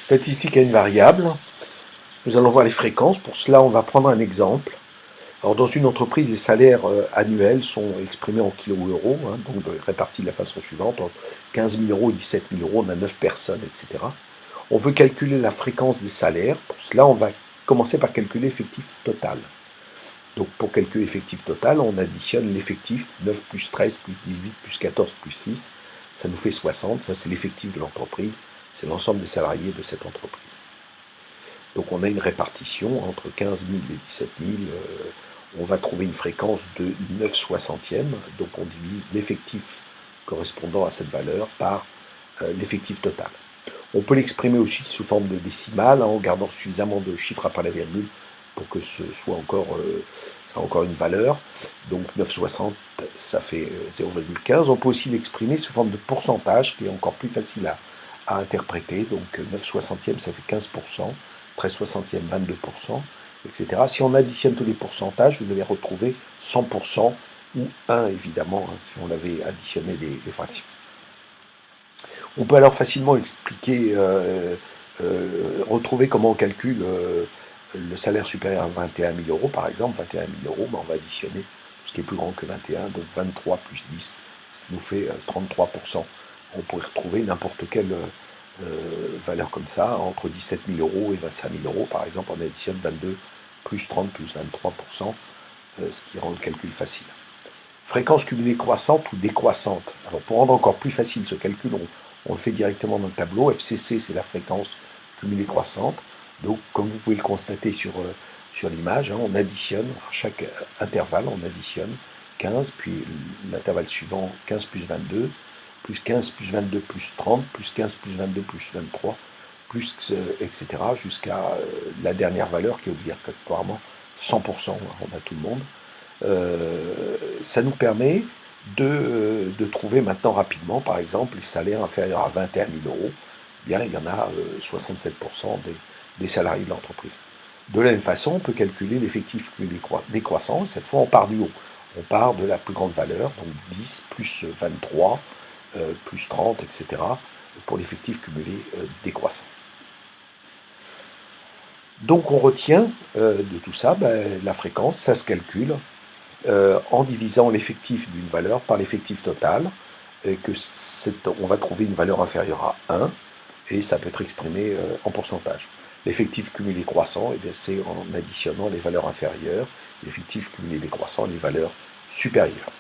Statistique à une variable. Nous allons voir les fréquences. Pour cela, on va prendre un exemple. Alors, dans une entreprise, les salaires annuels sont exprimés en kilos-euros, donc répartis de la façon suivante. Entre 15 000 euros et 17 000 euros, on a 9 personnes, etc. On veut calculer la fréquence des salaires. Pour cela, on va commencer par calculer l'effectif total. Donc, pour calculer l'effectif total, on additionne l'effectif 9 plus 13 plus 18 plus 14 plus 6. Ça nous fait 60. Ça, c'est l'effectif de l'entreprise. C'est l'ensemble des salariés de cette entreprise. Donc on a une répartition entre 15 000 et 17 000. On va trouver une fréquence de 9 soixantièmes. Donc on divise l'effectif correspondant à cette valeur par l'effectif total. On peut l'exprimer aussi sous forme de décimale, en gardant suffisamment de chiffres après la virgule pour que ce soit encore, ça a encore une valeur. Donc 9,60, ça fait 0,15. On peut aussi l'exprimer sous forme de pourcentage, qui est encore plus facile à interpréter. Donc 9 soixantièmes, ça fait 15%, 13 soixantièmes, 22%, etc. Si on additionne tous les pourcentages, vous allez retrouver 100% ou 1, évidemment, si on avait additionné les fractions. On peut alors facilement expliquer, retrouver comment on calcule le salaire supérieur à 21 000 euros, par exemple. 21 000 euros, ben on va additionner tout ce qui est plus grand que 21, donc 23 plus 10, ce qui nous fait 33%. On pourrait retrouver n'importe quelle valeur comme ça, entre 17 000 euros et 25 000 euros, par exemple, on additionne 22 plus 30 plus 23%, ce qui rend le calcul facile. Fréquence cumulée croissante ou décroissante. Alors pour rendre encore plus facile ce calcul, on le fait directement dans le tableau. FCC, c'est la fréquence cumulée croissante. Donc, comme vous pouvez le constater sur l'image, on additionne, à chaque intervalle, on additionne 15, puis l'intervalle suivant, 15 plus 22, plus 15 plus 22 plus 30, plus 15 plus 22 plus 23, plus, etc., jusqu'à la dernière valeur qui est obligatoirement 100%, on a tout le monde. Ça nous permet de trouver maintenant rapidement, par exemple, les salaires inférieurs à 21 000 euros. Bien, il y en a 67% des salariés de l'entreprise. De la même façon, on peut calculer l'effectif cumulé décroissant. Cette fois, on part du haut. On part de la plus grande valeur, donc 10 plus 23, plus 30, etc., pour l'effectif cumulé décroissant. Donc on retient de tout ça, la fréquence, ça se calcule en divisant l'effectif d'une valeur par l'effectif total, et que on va trouver une valeur inférieure à 1, et ça peut être exprimé en pourcentage. L'effectif cumulé croissant, c'est en additionnant les valeurs inférieures, l'effectif cumulé décroissant, les valeurs supérieures.